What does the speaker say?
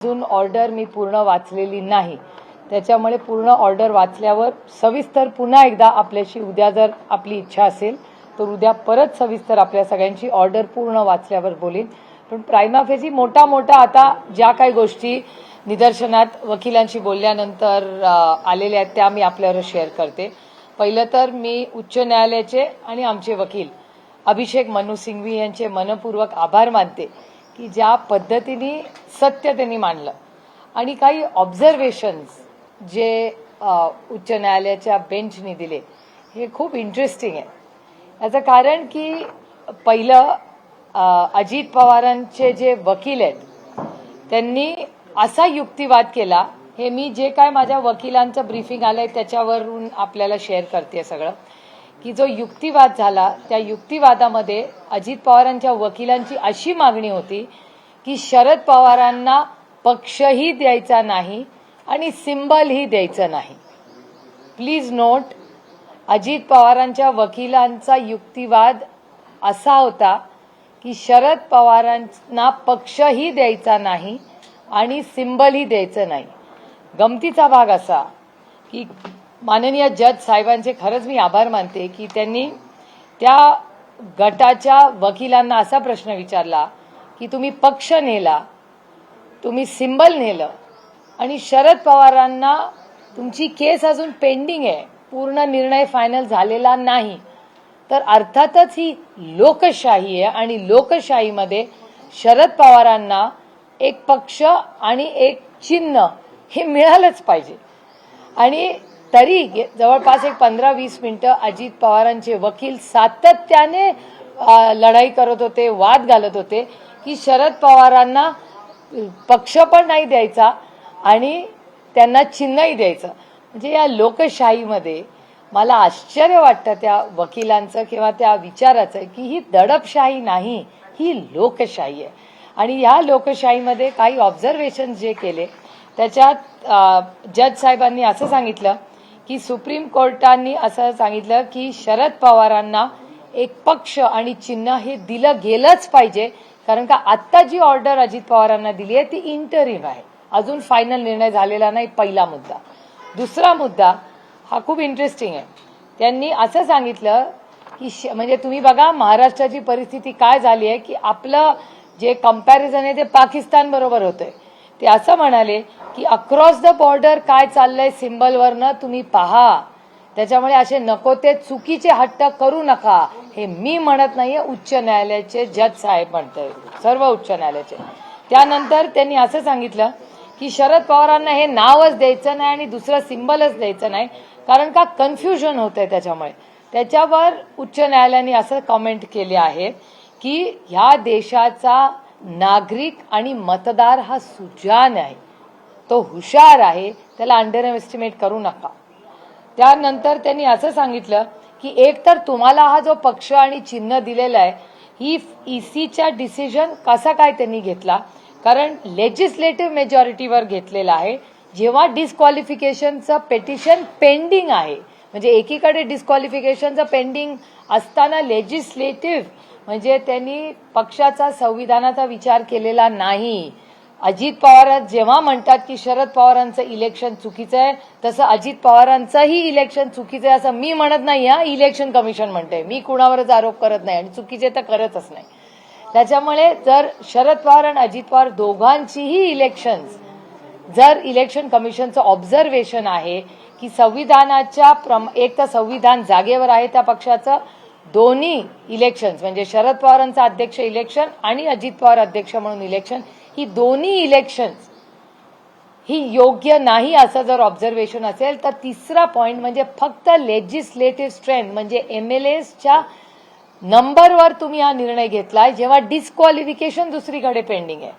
अजून ऑर्डर मी पूर्ण वाचलेली नाही, त्याच्यामुळे पूर्ण ऑर्डर वाचल्यावर सविस्तर पुन्हा एकदा आपल्याशी उद्या जर आपली इच्छा असेल तर उद्या परत सविस्तर आपल्या सगळ्यांची ऑर्डर पूर्ण वाचल्यावर बोलीन. पण प्रायमा फेसी मोठा आता ज्या काही गोष्टी निदर्शनात वकिलांशी बोलल्यानंतर आलेल्या आहेत त्या मी आपल्यावर शेअर करते. पहिलं तर मी उच्च न्यायालयाचे आणि आमचे वकील अभिषेक मनु सिंघवी यांचे मनपूर्वक आभार मानते की ज्या पद्धतीने सत्य त्यांनी मांडलं आणि काही ऑब्झर्वेशन्स जे उच्च न्यायालयाच्या बेंचने दिले हे खूप इंटरेस्टिंग आहे. याचं कारण की पहिलं अजित पवारांचे जे वकील आहेत त्यांनी असा युक्तिवाद केला, हे मी जे काय माझ्या वकिलांचं ब्रीफिंग आलंय त्याच्यावरून आपल्याला शेअर करते सगळं, की जो युक्तिवाद झाला त्या युक्तिवादामध्ये अजित पवारांच्या वकिलांची अशी मागणी होती की शरद पवारांना पक्षही द्यायचा नाही आणि सिंबलही द्यायचं नाही. प्लीज नोट, अजित पवारांच्या वकिलांचा युक्तिवाद असा होता की शरद पवारांना पक्षही द्यायचा नाही आणि सिंबलही द्यायचं नाही. गमतीचा भाग असा की माननीय जज साहेबांचे खरंच मी आभार मानते की त्यांनी त्या गटाच्या वकिलांना असा प्रश्न विचारला की तुम्ही पक्ष नेला, तुम्ही सिंबल नेलं आणि शरद पवारांना तुमची केस अजून पेंडिंग आहे, पूर्ण निर्णय फायनल झालेला नाही, तर अर्थातच ही लोकशाही आहे आणि लोकशाहीमध्ये शरद पवारांना एक पक्ष आणि एक चिन्ह हे मिळालंच पाहिजे. आणि तरी जवळपास एक 15-20 मिनिटं अजित पवारांचे वकील सातत्याने लढाई करत होते, वाद घालत होते की शरद पवारांना पक्ष पण नाही द्यायचा आणि त्यांना चिन्हही द्यायचं. म्हणजे या लोकशाहीमध्ये मला आश्चर्य वाटतं त्या वकिलांचं किंवा त्या विचाराचं की ही दडपशाही नाही, ही लोकशाही आहे. आणि या लोकशाहीमध्ये काही ऑब्झर्वेशन जे केले त्याच्यात जज साहेबांनी असं सांगितलं की सुप्रीम कोर्टाने असं सांगितलं की शरद पवारांना एक पक्ष आणि चिन्ह हे दिलं गेलंच पाहिजे, कारण का आत्ता जी ऑर्डर अजित पवारांना दिली आहे ती इंटरिम आहे, अजून फायनल निर्णय झालेला नाही. पहिला मुद्दा. दुसरा मुद्दा हा खूप इंटरेस्टिंग आहे. त्यांनी असं सांगितलं की म्हणजे तुम्ही बघा महाराष्ट्राची परिस्थिती काय झाली आहे की आपलं जे कंपॅरिझन आहे ते पाकिस्तान बरोबर होतंय. ते असं म्हणाले की अक्रॉस द बॉर्डर काय चाललंय सिंबलवरनं तुम्ही पहा, त्याच्यामुळे असे नको ते चुकीचे हट्ट करू नका. हे मी म्हणत नाहीये, उच्च न्यायालयाचे जज साहेब म्हणतोय, सर्व उच्च न्यायालयाचे. त्यानंतर त्यांनी असं सांगितलं की शरद पवारांना हे नावच द्यायचं नाही आणि दुसरं सिंबलच द्यायचं नाही, कारण का कन्फ्युजन होतंय त्याच्यामुळे. त्याच्यावर उच्च न्यायालयाने असं कॉमेंट केले आहे की ह्या देशाचा नागरिक आणि मतदार हा सुजाण आहे, तो हुशार आहे, त्याला अंडर एस्टिमेट करू नका. त्यानंतर त्यांनी असं सांगितलं की एक तर तुम्हाला हा जो पक्ष आणि चिन्ह दिलेला आहे ही ईसीच्या डिसिजन कसा काय त्यांनी घेतला, कारण लेजिस्लेटिव्ह मेजॉरिटीवर घेतलेला आहे, जेव्हा डिस्क्वालिफिकेशनचं पेटिशन पेंडिंग आहे. म्हणजे एकीकडे डिस्क्वालिफिकेशनचं पेंडिंग असताना लेजिस्लेटिव्ह म्हणजे त्यांनी पक्षाचा संविधानाचा विचार केलेला नाही. अजित पवार जेव्हा म्हणतात की शरद पवारांचं इलेक्शन चुकीचं आहे, तसं अजित पवारांचंही इलेक्शन चुकीचं आहे असं मी म्हणत नाही. हा इलेक्शन कमिशन म्हणते, मी कुणावरच आरोप करत नाही आणि चुकीचे तर करतच नाही. त्याच्यामुळे जर शरद पवार आणि अजित पवार दोघांचीही इलेक्शन्स, जर इलेक्शन कमिशनचं ऑब्झर्वेशन आहे की संविधानाच्या एक तर संविधान जागेवर आहे त्या पक्षाचं, दोन्ही इलेक्शन्स म्हणजे शरद पवारांचं अध्यक्ष इलेक्शन आणि अजित पवार अध्यक्ष म्हणून इलेक्शन, ही दोन्ही इलेक्शन्स ही योग्य नाही असं जर ऑब्झर्वेशन असेल तर तिसरा पॉइंट म्हणजे फक्त लेजिस्लेटिव्ह स्ट्रेंथ म्हणजे एमएलएच्या नंबरवर तुम्ही हा निर्णय घेतलाय, जेव्हा डिस्क्वालिफिकेशन दुसरीकडे पेंडिंग आहे.